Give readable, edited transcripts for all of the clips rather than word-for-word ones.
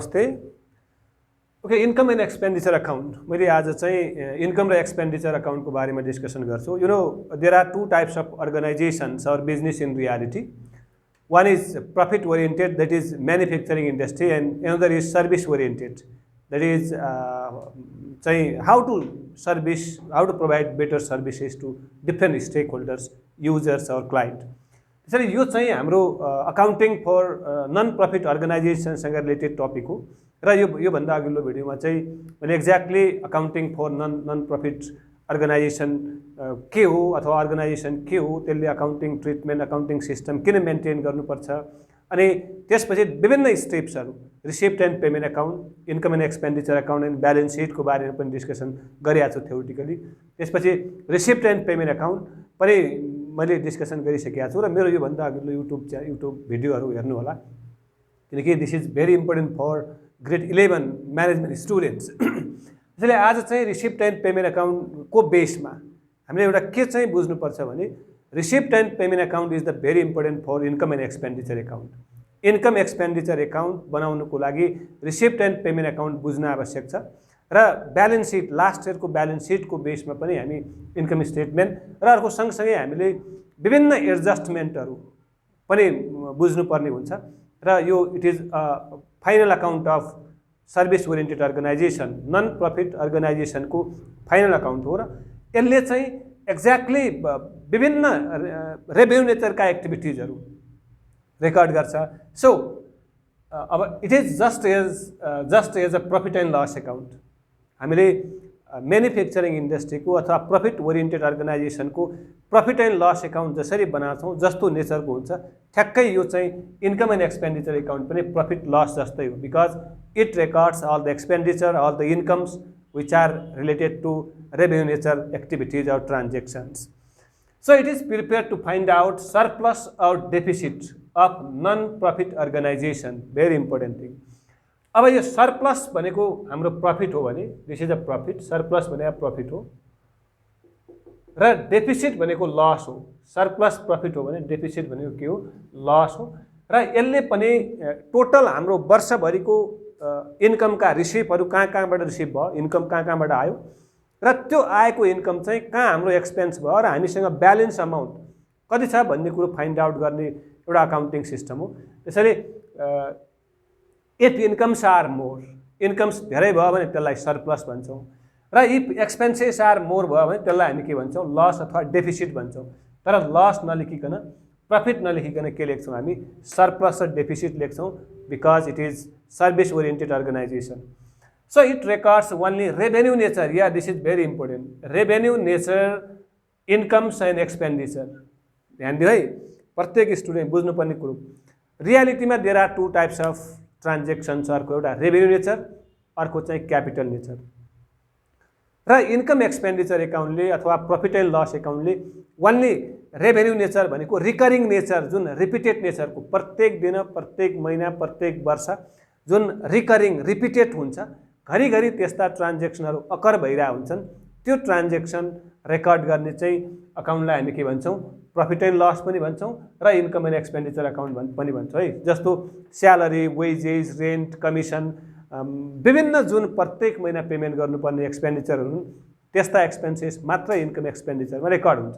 नमस्ते। Okay, income and expenditure account. मैले आज चाहिँ इन्कम र एक्सपेन्डिचर अकाउन्टको बारेमा डिस्कसन गर्छु। You know there are two types of organisations और business in reality. One is profit oriented, that is manufacturing industry, and another is service oriented, that is how to provide better services to different stakeholders, users or client. त्यसैले यो चाहिँ हाम्रो accounting for non profit अर्गनाइजेसनसँग related topic हो र यो भन्दा अघिल्लो भिडियोमा चाहिँ मैले exactly accounting for non profit organisation के हो अथवा अर्गनाइजेसन के हो, त्यसले अकाउन्टिङ ट्रिटमेन्ट अकाउन्टिङ सिस्टम किन मेन्टेन गर्नुपर्छ, अनि त्यसपछि विभिन्न स्टेप्सहरू receipt and payment account, income and expenditure account and balance सिटको बारेमा पनि डिस्कसन गरिरहेको छु थ्योरिटिकली। त्यसपछि रिसिप्ट एन्ड पेमेन्ट अकाउन्ट पनि मैले डिस्कसन गरिसकेको छु र मेरो योभन्दा अघिल्लो युट्युब भिडियोहरू हेर्नु होला, किनकि this is very important for grade 11 management students. त्यसैले आज चाहिँ रिसिप्ट एन्ड पेमेन्ट अकाउन्टको बेसमा हामीले एउटा के चाहिँ बुझ्नुपर्छ भने receipt and payment account is the very important for income and expenditure account. Income expenditure account बनाउनुको लागि रिसिप्ट एन्ड पेमेन्ट अकाउन्ट बुझ्न आवश्यक छ र ब्यालेन्स सिट, लास्ट इयरको ब्यालेन्स सिटको बेसमा पनि हामी इन्कम स्टेटमेन्ट र अर्को सँगसँगै हामीले विभिन्न एडजस्टमेन्टहरू पनि बुझ्नुपर्ने हुन्छ र यो it is final account of service oriented organisation, non profit अर्गनाइजेसनको फाइनल अकाउन्ट हो र यसले चाहिँ एक्ज्याक्टली विभिन्न रेभेन्यू नेचरका एक्टिभिटिजहरू रेकर्ड गर्छ। सो अब it is just as a profit and loss account. हामीले म्यानुफ्याक्चरिङ इन्डस्ट्रीको अथवा प्रफिट ओरिएन्टेड अर्गनाइजेसनको प्रफिट एन्ड लस अकाउन्ट जसरी बनाउँछौँ जस्तो नेचरको हुन्छ, ठ्याक्कै यो चाहिँ इन्कम एन्ड एक्सपेन्डिचर अकाउन्ट पनि प्रफिट लस जस्तै हो, because it records all the expenditure, all the incomes which are related to revenue nature activities और transactions. So it is prepare to find out surplus और deficit of non profit organisation, very important thing. अब यो surplus भनेको हाम्रो profit हो भने this is a profit, surplus भनेको profit हो र डेफिसिट भनेको लस हो। सरप्लस प्रफिट हो भने डेफिसिट भनेको के हो, लस हो। र यसले पनि टोटल हाम्रो वर्षभरिको इन्कमका रिसिभहरू कहाँबाट रिसिभ भयो, इन्कम कहाँबाट आयो र त्यो आएको इन्कम चाहिँ कहाँ हाम्रो एक्सपेन्स भयो र हामीसँग ब्यालेन्स अमाउन्ट कति छ भन्ने कुरो फाइन्ड आउट गर्ने एउटा अकाउन्टिङ सिस्टम हो। त्यसैले if incomes are more, incomes धेरै भयो भने त्यसलाई सरप्लस भन्छौँ र इफ एक्सपेन्सेस आर मोर भयो भने त्यसलाई हामी के भन्छौँ, लस अथवा डेफिसिट भन्छौँ। तर लस नलेखिकन, प्रफिट नलेखिकन के लेख्छौँ हामी, सरप्लस र डेफिसिट लेख्छौँ, because it is service oriented organisation. So it records only revenue nature, yeah this is very important, revenue nature incomes and expenditure. ध्यान दियो है, प्रत्येक स्टुडेन्ट बुझ्नुपर्ने कुरो। रियालिटीमा there are two types of transactions, अर्को एउटा रेभेन्यू नेचर, अर्को चाहिँ क्यापिटल नेचर। र इन्कम एक्सपेन्डिचर अकाउन्टले अथवा प्रफिट एन्ड लस अकाउन्टले ओन्ली रेभेन्यू नेचर भनेको रिकरिङ नेचर, जुन रिपिटेड नेचरको प्रत्येक दिन, प्रत्येक महिना, प्रत्येक वर्ष जुन रिपिटेड हुन्छ, घरिघरि त्यस्ता ट्रान्जेक्सनहरू अकर भइरहेको हुन्छन्, त्यो ट्रान्जेक्सन रेकर्ड गर्ने चाहिँ अकाउन्टलाई हामी के भन्छौँ, प्रफिट एन्ड लस पनि भन्छौँ र इन्कम एन्ड एक्सपेन्डिचर अकाउन्ट पनि भन्छौँ है। जस्तो स्यालेरी, वेजेस, रेन्ट, कमिसन, विभिन्न जुन प्रत्येक महिना पेमेन्ट गर्नुपर्ने एक्सपेन्डिचरहरू हुन्, त्यस्ता एक्सपेन्सेस मात्र इन्कम एक्सपेन्डिचरमा रेकर्ड हुन्छ।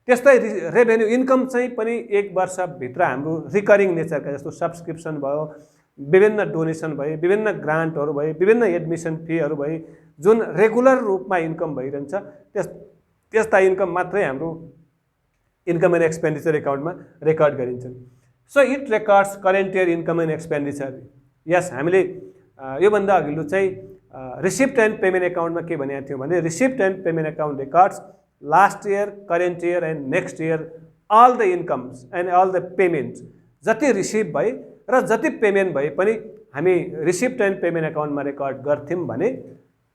त्यस्तै रेभेन्यू इन्कम चाहिँ पनि एक वर्षभित्र हाम्रो रिकरिङ नेचरका, जस्तो सब्सक्रिप्सन भयो, विभिन्न डोनेसन भए, विभिन्न ग्रान्टहरू भए, विभिन्न एडमिसन फीहरू भए, जुन रेगुलर रूपमा इन्कम भइरहन्छ, त्यस्ता इन्कम मात्रै हाम्रो इन्कम एन्ड एक्सपेन्डिचर अकाउन्टमा रेकर्ड गरिन्छन्। So it records current year income and expenditure. Yes, हामीले योभन्दा अघिल्लो चाहिँ रिसिप्ट एन्ड पेमेन्ट अकाउन्टमा के भनेको थियौँ भने receipt and payment account records last year, current year and next year all the incomes and all the payments, जति receive भए र जति पेमेन्ट भए पनि हामी रिसिप्ट एन्ड पेमेन्ट अकाउन्टमा रेकर्ड गर्थ्यौँ भने,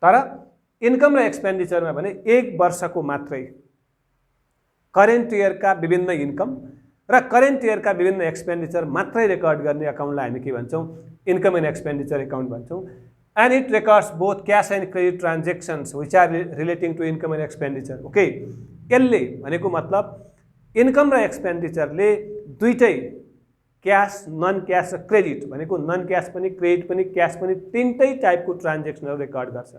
तर इन्कम र एक्सपेन्डिचरमा भने एक वर्षको मात्रै करेन्ट इयरका विभिन्न इन्कम र करेन्ट इयरका विभिन्न एक्सपेन्डिचर मात्रै रेकर्ड गर्ने अकाउन्टलाई हामी के भन्छौँ, इन्कम एन्ड एक्सपेन्डिचर अकाउन्ट भन्छौँ। And it records both cash and credit transactions which are relating to income and expenditure. Okay, यसले भनेको मतलब इन्कम र एक्सपेन्डिचरले दुईटै क्यास, नन क्यास र क्रेडिट भनेको नन क्यास पनि क्रेडिट पनि क्यास पनि तीनटै टाइपको ट्रान्जेक्सनहरू रेकर्ड गर्छ।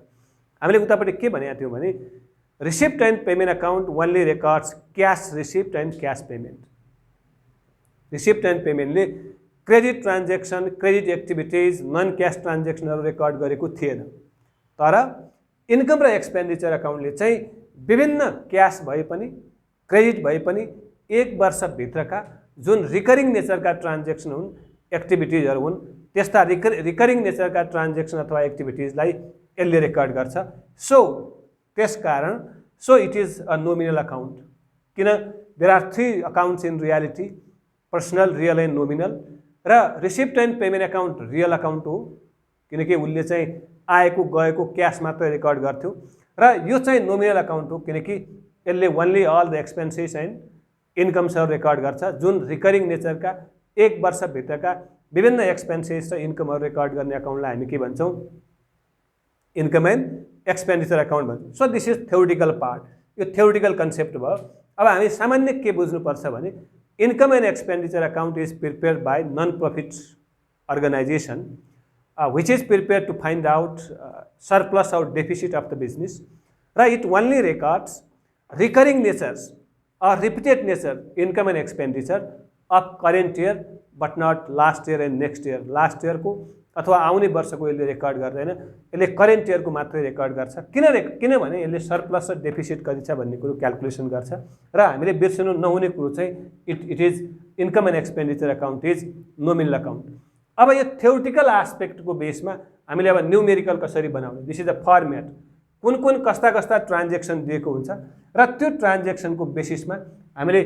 हामीले उतापट्टि के भनेका थियौँ भने receipt and payment account only records cash receipt and cash payment. Receipt and पेमेन्टले credit transaction, credit activities, non cash ट्रान्जेक्सनहरू रेकर्ड गरेको थिएन। तर इन्कम र एक्सपेन्डिचर अकाउन्टले चाहिँ विभिन्न क्यास भए पनि क्रेडिट भए पनि 1 वर्षभित्रका जुन रिकरिङ नेचरका ट्रान्जेक्सन हुन्, एक्टिभिटिजहरू हुन्, त्यस्ता रिकरिङ नेचरका ट्रान्जेक्सन अथवा एक्टिभिटिजलाई यसले रेकर्ड गर्छ। त्यसकारण it is a nominal account. किन there are 3 accounts in reality, personal, real and nominal. र receipt and payment account real account हो किनकि उसले चाहिँ आएको गएको क्यास मात्रै रेकर्ड गर्थ्यो। र यो चाहिँ नोमिनल अकाउन्ट हो किनकि यसले only all the expenses and इन्कम्सहरू रेकर्ड गर्छ, जुन रिकरिङ नेचरका 1 वर्षभित्रका विभिन्न एक्सपेन्सेस र इन्कमहरू रेकर्ड गर्ने अकाउन्टलाई हामी के भन्छौँ? इन्कम एन्ड एक्सपेन्डिचर अकाउन्ट भन्छौँ। So this is theoretical part. यो थ्योरिटिकल कन्सेप्ट भयो। अब हामी सामान्य के बुझ्नुपर्छ भने income and expenditure account is prepared by non profit organisation which is prepared to find out surplus or deficit of the business, right? It only records recurring natures or repeated nature income and expenditure of current year but not last year and next year. Last year को अथवा आउने वर्षको यसले record गर्दैन, यसले current इयरको मात्रै record गर्छ। किनभने यसले सरप्लस र डेफिसिट कति छ भन्ने कुरो क्याल्कुलेसन गर्छ। र हामीले बिर्सनु नहुने कुरो चाहिँ it is income and expenditure account is nominal account. अब यो थ्योरिटिकल एस्पेक्टको बेसमा हामीले अब न्यूमेरिकल कसरी बनाउने, दिस इज द फर्मेट। कुन कस्ता ट्रान्जेक्सन दिएको हुन्छ र त्यो ट्रान्जेक्सनको बेसिसमा हामीले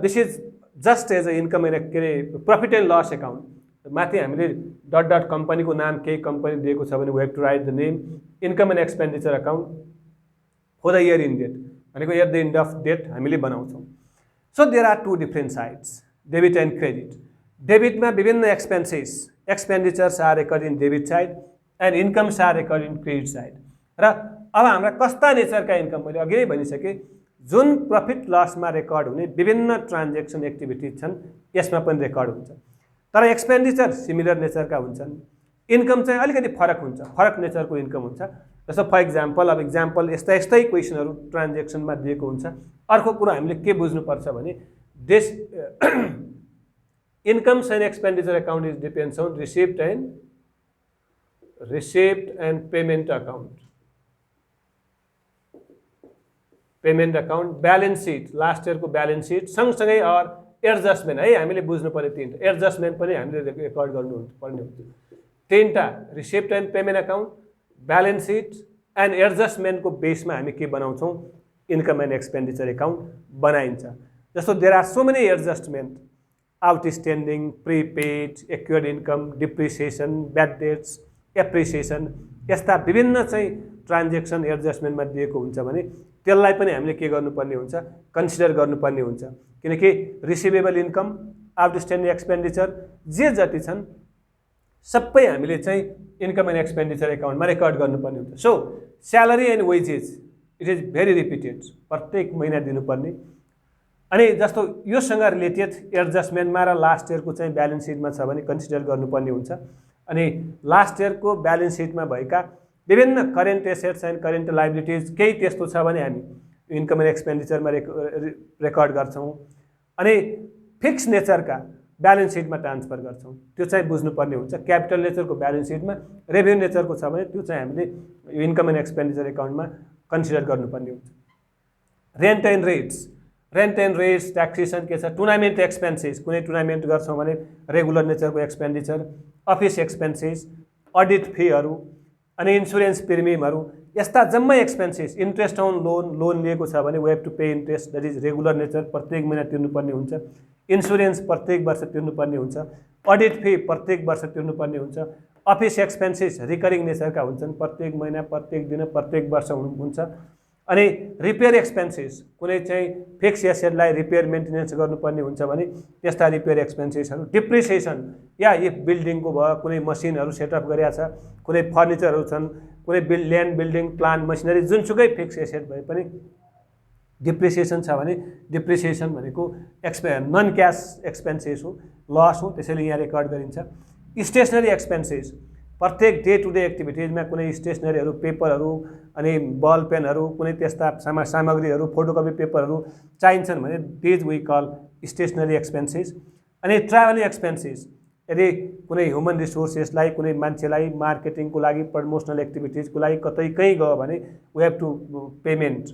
this is just as a income and के अरे प्रफिट एन्ड लस एकाउन्ट, माथि हामीले डट कम्पनीको नाम केही कम्पनी दिएको छ भने we have to write the name income and expenditure account for the year in date भनेको at the end of date हामीले बनाउँछौँ। So there are 2 different sides, debit and credit. डेबिटमा विभिन्न expenditures are record in debit side and incomes are record in credit side. र अब हाम्रा कस्ता नेचरका income, मैले अघि नै भनिसकेँ, जुन प्रफिट लसमा रेकर्ड हुने विभिन्न ट्रान्जेक्सन एक्टिभिटिज छन् यसमा पनि रेकर्ड हुन्छ। तर एक्सपेन्डिचर सिमिलर नेचरका हुन्छन्, इन्कम चाहिँ अलिकति फरक हुन्छ, फरक नेचरको इन्कम हुन्छ। जस्तो फर इक्जाम्पल, अब इक्जाम्पल यस्तै क्वेसनहरू ट्रान्जेक्सनमा दिएको हुन्छ। अर्को कुरा हामीले के बुझ्नुपर्छ भने this incomes and expenditure account is depends on receipt and payment account. Payment account, balance sheet, last इयरको ब्यालेन्स सिट सँगसँगै अर एडजस्टमेन्ट है, हामीले बुझ्नु पर्ने 3टा एडजस्टमेन्ट पनि हामीले रेकर्ड गर्नुपर्ने हुन्छ। 3टा receipt and payment account, balance sheet and एडजस्टमेन्टको बेसमा हामी के बनाउँछौँ? इन्कम एन्ड एक्सपेन्डिचर अकाउन्ट बनाइन्छ। जस्तो there are so many adjustment, outstanding, prepaid, accrued income, depreciation, bad debts, appreciation, यस्ता विभिन्न चाहिँ ट्रान्जेक्सन एडजस्टमेन्टमा दिएको हुन्छ भने त्यसलाई पनि हामीले के गर्नुपर्ने हुन्छ? कन्सिडर गर्नुपर्ने हुन्छ। किनकि रिसिभेबल इन्कम, आउटस्ट्यान्डिङ एक्सपेन्डिचर जे जति छन् सबै हामीले चाहिँ इन्कम एन्ड एक्सपेन्डिचर अकाउन्टमा रेकर्ड गर्नुपर्ने हुन्छ। So salary and wages it is very repeated, प्रत्येक महिना दिनुपर्ने। अनि जस्तो योसँग रिलेटेड एडजस्टमेन्टमा र लास्ट इयरको चाहिँ ब्यालेन्स सिटमा छ भने कन्सिडर गर्नुपर्ने हुन्छ। अनि लास्ट इयरको ब्यालेन्स सिटमा भएका विभिन्न current assets and current liabilities केही त्यस्तो छ भने हामी इन्कम एन्ड एक्सपेन्डिचरमा रेकर्ड गर्छौँ। अनि फिक्स नेचरका ब्यालेन्स सिटमा ट्रान्सफर गर्छौँ, त्यो चाहिँ बुझ्नुपर्ने हुन्छ। क्यापिटल नेचरको ब्यालेन्स सिटमा, रेभेन्यू नेचरको छ भने त्यो चाहिँ हामीले इन्कम एन्ड एक्सपेन्डिचर अकाउन्टमा कन्सिडर गर्नुपर्ने हुन्छ। रेन्ट एन्ड रेट्स, ट्याक्सेसन के छ? टुर्नामेन्ट एक्सपेन्सेस, कुनै टुर्नामेन्ट गर्छौँ भने रेगुलर नेचरको एक्सपेन्डिचर, अफिस एक्सपेन्सेस, अडिट फीहरू, अनि इन्सुरेन्स प्रिमियमहरू, यस्ता जम्मै एक्सपेन्सेस। इन्ट्रेस्ट अन लोन लिएको छ भने we have to pay interest, that is regular nature, प्रत्येक महिना तिर्नुपर्ने हुन्छ। इन्सुरेन्स प्रत्येक वर्ष तिर्नुपर्ने हुन्छ। अडिट फी प्रत्येक वर्ष तिर्नुपर्ने हुन्छ। अफिस एक्सपेन्सेस रिकरिङ नेचरका हुन्छन्, प्रत्येक महिना, प्रत्येक दिन, प्रत्येक वर्ष हुन्छ। अनि रिपेयर एक्सपेन्सेस, कुनै चाहिँ फिक्स एसेटलाई रिपेयर मेन्टेनेन्स गर्नुपर्ने हुन्छ भने त्यस्ता रिपेयर एक्सपेन्सेसहरू। डिप्रिसिएसन, या इफ बिल्डिङको भयो, कुनै मसिनहरू सेटअप गरेका छ, कुनै फर्निचरहरू छन्, कुनै ल्यान्ड, बिल्डिङ, प्लान्ट, मसिनरी, जुनसुकै फिक्स एसेट भए पनि डिप्रिसिएसन छ भने डिप्रिसिएसन भनेको नन क्यास एक्सपेन्सेस हो, लस हो, त्यसैले यहाँ रेकर्ड गरिन्छ। स्टेसनरी एक्सपेन्सेस प्रत्येक डे टु डे एक्टिभिटिजमा कुनै स्टेसनरीहरू, पेपरहरू अनि बल पेनहरू, कुनै त्यस्ता सामग्रीहरू, फोटोकपी पेपरहरू चाहिन्छन् भने these we call stationery expenses. अनि ट्राभलिङ एक्सपेन्सेस यदि कुनै ह्युमन रिसोर्सेसलाई कुनै मान्छेलाई मार्केटिङको लागि, प्रमोसनल एक्टिभिटिजको लागि कतै कहीँ गयो भने we have to payment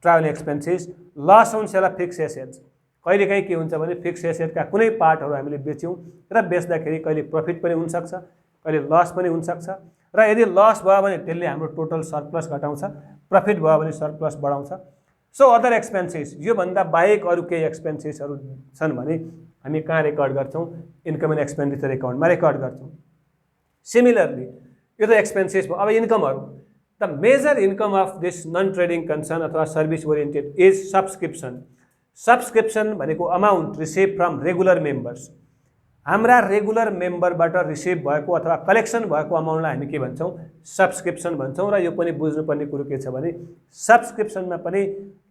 travelling expenses. Loss on sale of fix assets कहिलेकाहीँ के हुन्छ भने फिक्स एसेटका कुनै पार्टहरू हामीले बेच्यौँ र बेच्दाखेरि कहिले प्रफिट पनि हुनसक्छ, कहिले लस पनि हुनसक्छ र यदि लस भयो भने त्यसले हाम्रो टोटल सरप्लस घटाउँछ, प्रफिट भयो भने सरप्लस बढाउँछ। सो अदर एक्सपेन्सेस योभन्दा बाहेक अरू केही एक्सपेन्सेसहरू छन् भने हामी कहाँ रेकर्ड गर्छौँ? इन्कम एन्ड एक्सपेन्डिचर एकाउन्टमा रेकर्ड गर्छौँ। सिमिलरली यो त एक्सपेन्सेस भयो। अब इन्कमहरू, the major income of this non trading concern अथवा service oriented is subscription. Subscription भनेको amount receive from regular members. हाम्रा रेगुलर मेम्बरबाट रिसिभ भएको अथवा कलेक्सन भएको अमाउन्टलाई हामी के भन्छौँ? सब्सक्रिप्सन भन्छौँ। र यो पनि बुझ्नुपर्ने कुरो के छ भने सब्सक्रिप्सनमा पनि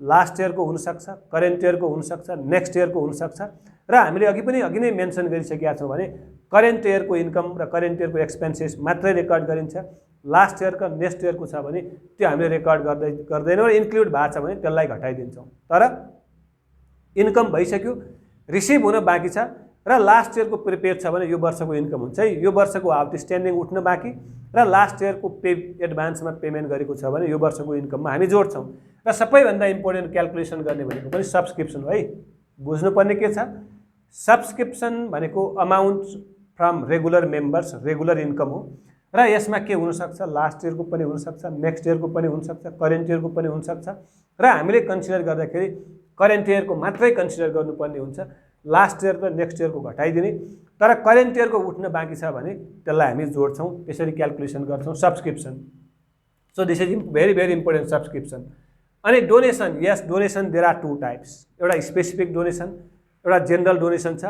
लास्ट इयरको हुनसक्छ, करेन्ट इयरको हुनसक्छ, नेक्स्ट इयरको हुनसक्छ र हामीले अघि नै मेन्सन गरिसकेका छौँ भने करेन्ट इयरको इन्कम र करेन्ट इयरको एक्सपेन्सेस मात्रै रेकर्ड गरिन्छ। लास्ट इयरको नेक्स्ट इयरको छ भने त्यो हामीले रेकर्ड गर्दैनौँ र इन्क्लुड भएको छ भने त्यसलाई घटाइदिन्छौँ। तर इन्कम भइसक्यो, रिसिभ हुन बाँकी छ र लास्ट इयरको प्रिपेड छ भने यो वर्षको इन्कम हुन्छ है, यो वर्षको आउटस्ट्यान्डिङ उठ्न बाँकी र लास्ट इयरको एडभान्समा पेमेन्ट गरेको छ भने यो वर्षको इन्कममा हामी जोड्छौँ। र सबैभन्दा इम्पोर्टेन्ट क्याल्कुलेसन गर्ने भनेको पनि सब्सक्रिप्सन हो है। बुझ्नुपर्ने के छ? सब्सक्रिप्सन भनेको amount from regular members, regular income हो र यसमा के हुनसक्छ? लास्ट इयरको पनि हुनसक्छ, नेक्स्ट इयरको पनि हुनसक्छ, करेन्ट इयरको पनि हुनसक्छ र हामीले कन्सिडर गर्दाखेरि करेन्ट इयरको मात्रै कन्सिडर गर्नुपर्ने हुन्छ, लास्ट इयर र नेक्स्ट इयरको घटाइदिने। तर करेन्ट इयरको उठ्न बाँकी छ भने त्यसलाई हामी जोड्छौँ, त्यसरी क्याल्कुलेसन गर्छौँ subscription. So this is very very important subscription. अनि डोनेसन, यस donation there are two types, एउटा स्पेसिफिक डोनेसन, एउटा जेनरल डोनेसन छ।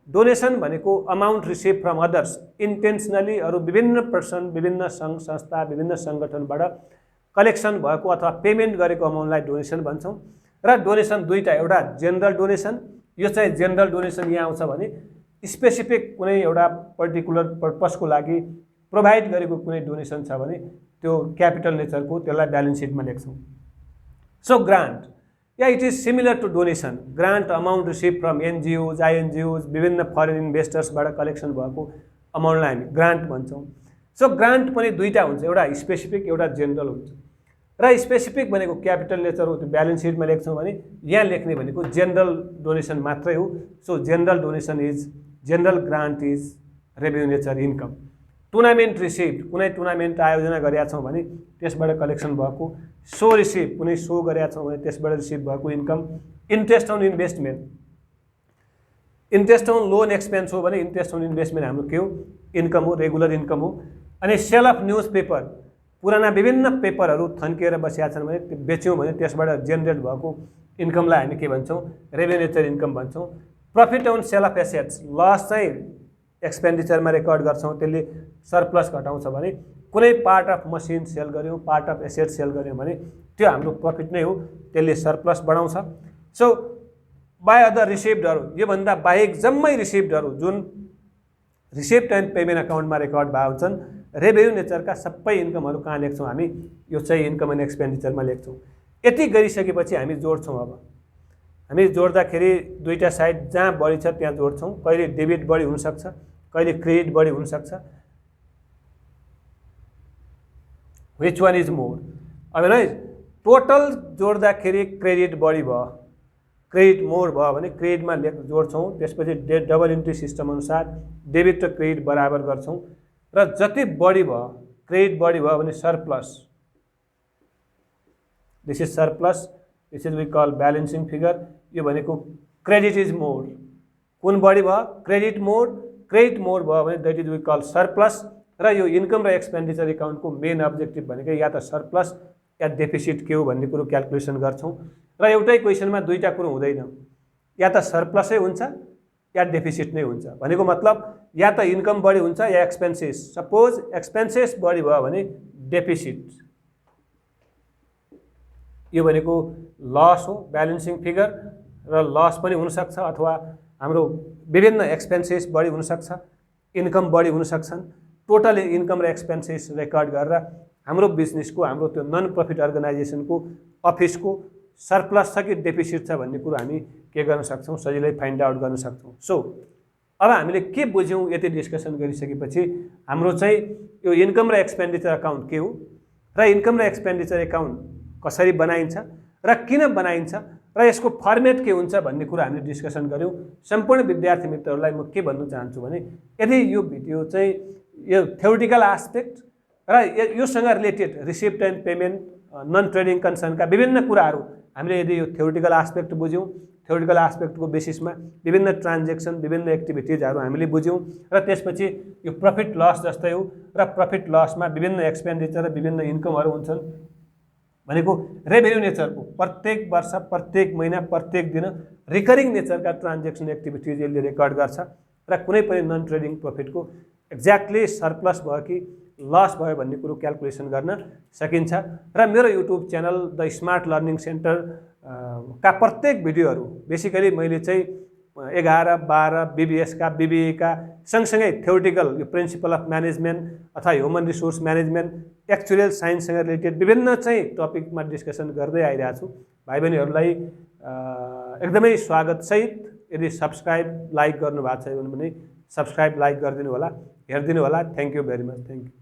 डोनेसन भनेको amount receive from others intentionally, अरू विभिन्न पर्सन, विभिन्न सङ्घ संस्था, विभिन्न सङ्गठनबाट कलेक्सन भएको अथवा पेमेन्ट गरेको अमाउन्टलाई डोनेसन भन्छौँ। र डोनेसन दुईवटा, एउटा जेनरल डोनेसन, यो चाहिँ जेनरल डोनेसन यहाँ आउँछ भने स्पेसिफिक कुनै एउटा पर्टिकुलर पर्पसको लागि प्रोभाइड गरेको कुनै डोनेसन छ भने त्यो क्यापिटल नेचरको, त्यसलाई ब्यालेन्स सिटमा लेख्छौँ। So grant, yeah it is similar to donation. Grant amount receive from NGOs, INGOs, विभिन्न फरेन इन्भेस्टर्सबाट कलेक्सन भएको अमाउन्टलाई हामी ग्रान्ट भन्छौँ। सो ग्रान्ट पनि दुईवटा हुन्छ, एउटा स्पेसिफिक, एउटा जेनरल हुन्छ। र स्पेसिफिक भनेको क्यापिटल नेचर हो, त्यो ब्यालेन्स सिटमा लेख्छौँ भने यहाँ लेख्ने भनेको जेनरल डोनेसन मात्रै हो। So general donation is, general grant is revenue nature income. Tournament receive, कुनै टुर्नामेन्ट आयोजना गरेका छौँ भने त्यसबाट कलेक्सन भएको। सो रिसिभ, कुनै सो गरेका छौँ भने त्यसबाट रिसिभ भएको income. Interest on investment, interest on loan expense हो भने इन्ट्रेस्ट अन इन्भेस्टमेन्ट हाम्रो के हो? इन्कम हो, रेगुलर इन्कम हो। अनि सेल अफ न्युज पेपर, पुराना विभिन्न पेपरहरू थन्किएर बसेका छन् भने त्यो बेच्यौँ भने त्यसबाट जेनेरेट भएको इन्कमलाई हामी के भन्छौँ? रेभेन्यू नेचर इन्कम भन्छौँ। Profit on sale of assets, loss चाहिँ एक्सपेन्डिचरमा रेकर्ड गर्छौँ, त्यसले सरप्लस घटाउँछ भने कुनै पार्ट अफ मसिन सेल गऱ्यौँ, पार्ट अफ एसेट सेल गऱ्यौँ भने त्यो हाम्रो प्रफिट नै हो, त्यसले सरप्लस बढाउँछ। सो बाई अदर रिसिभ्डहरू, योभन्दा बाहेक जम्मै रिसिभ्डहरू जुन रिसिप्ट एन्ड पेमेन्ट अकाउन्टमा रेकर्ड भएको हुन्छन्, रेभेन्यू नेचरका सबै इन्कमहरू कहाँ लेख्छौँ हामी? यो चाहिँ इन्कम एन्ड एक्सपेन्डिचरमा लेख्छौँ। यति गरिसकेपछि हामी जोड्छौँ। अब हामी जोड्दाखेरि दुईवटा साइड जहाँ बढी छ त्यहाँ जोड्छौँ। कहिले डेबिट बढी हुनसक्छ, कहिले क्रेडिट बढी हुनसक्छ। Which one is more? अब है टोटल जोड्दाखेरि क्रेडिट बढी भयो, क्रेडिट मोर भयो भने क्रेडिटमा जोड्छौँ। त्यसपछि डबल इन्ट्री सिस्टम अनुसार डेबिट र क्रेडिट बराबर गर्छौँ र जति बढी भयो, क्रेडिट बढी भयो भने surplus, this is surplus, this is we call balancing figure. यो भनेको क्रेडिट इज मोर, कुन बढी भयो? Credit more. क्रेडिट मोर भयो भने that is we call surplus. र यो इन्कम र एक्सपेन्डिचर एकाउन्टको मेन अब्जेक्टिभ भनेको या त सरप्लस या डेफिसिट के हो भन्ने कुरो क्याल्कुलेसन गर्छौँ। र एउटै क्वेसनमा दुईवटा कुरो हुँदैन, या त सरप्लसै हुन्छ या डेफिसिट नै हुन्छ। भनेको मतलब या त इन्कम बढी हुन्छ या एक्सपेन्सेस। सपोज एक्सपेन्सेस बढी भयो भने डेफिसिट, यो भनेको लस हो, ब्यालेन्सिङ फिगर, र लस पनि हुनसक्छ अथवा हाम्रो विभिन्न एक्सपेन्सेस बढी हुनसक्छ, इन्कम बढी हुनसक्छन्। टोटली इन्कम र एक्सपेन्सेस रेकर्ड गरेर हाम्रो बिजनेसको, हाम्रो त्यो नन प्रफिट अर्गनाइजेसनको अफिसको सरप्लस छ कि डेफिसिट छ भन्ने कुरो हामी के गर्न सक्छौँ, सजिलै फाइन्ड आउट गर्न सक्छौँ। सो अब हामीले के बुझ्यौँ यति डिस्कसन गरिसकेपछि हाम्रो चाहिँ यो इन्कम र एक्सपेन्डिचर अकाउन्ट के हो र इन्कम र एक्सपेन्डिचर अकाउन्ट कसरी बनाइन्छ र किन बनाइन्छ र यसको फर्मेट के हुन्छ भन्ने कुरा हामीले डिस्कसन गऱ्यौँ। सम्पूर्ण विद्यार्थी मित्रहरूलाई म के भन्न चाहन्छु भने यदि यो भिडियो चाहिँ यो थ्योरिटिकल एस्पेक्ट र योसँग related receipt and payment, non trading कन्सर्नका विभिन्न कुराहरू हामीले यदि यो थ्योरिटिकल एस्पेक्ट बुझ्यौँ, थ्योरिटिकल एस्पेक्टको बेसिसमा विभिन्न ट्रान्जेक्सन, विभिन्न एक्टिभिटिजहरू हामीले बुझ्यौँ र त्यसपछि यो प्रफिट लस जस्तै हो र प्रफिट लसमा विभिन्न एक्सपेन्डिचर र विभिन्न इन्कमहरू हुन्छन् भनेको रेभेन्यू नेचरको प्रत्येक वर्ष, प्रत्येक महिना, प्रत्येक दिन रिकरिङ नेचरका ट्रान्जेक्सन एक्टिभिटिज यसले रेकर्ड गर्छ र कुनै पनि नन ट्रेडिङ प्रफिटको एक्ज्याक्टली सरप्लस भयो कि लस भयो भन्ने कुरो क्याल्कुलेसन गर्न सकिन्छ। र मेरो YouTube channel the smart learning centre का प्रत्येक भिडियोहरू बेसिकली मैले चाहिँ 11, 12 बीबीएसका, बीबीएका सँगसँगै थ्योरिटिकल यो प्रिन्सिपल अफ म्यानेजमेन्ट अथवा ह्युमन रिसोर्स म्यानेजमेन्ट, एक्चुअल साइन्ससँग रिलेटेड विभिन्न चाहिँ टपिकमा डिस्कसन गर्दै आइरहेको छु। भाइ बहिनीहरूलाई एकदमै स्वागतसहित यदि सब्सक्राइब, लाइक गर्नुभएको छ भने सब्सक्राइब, लाइक गरिदिनु होला, हेरिदिनु होला। Thank you very much. Thank you.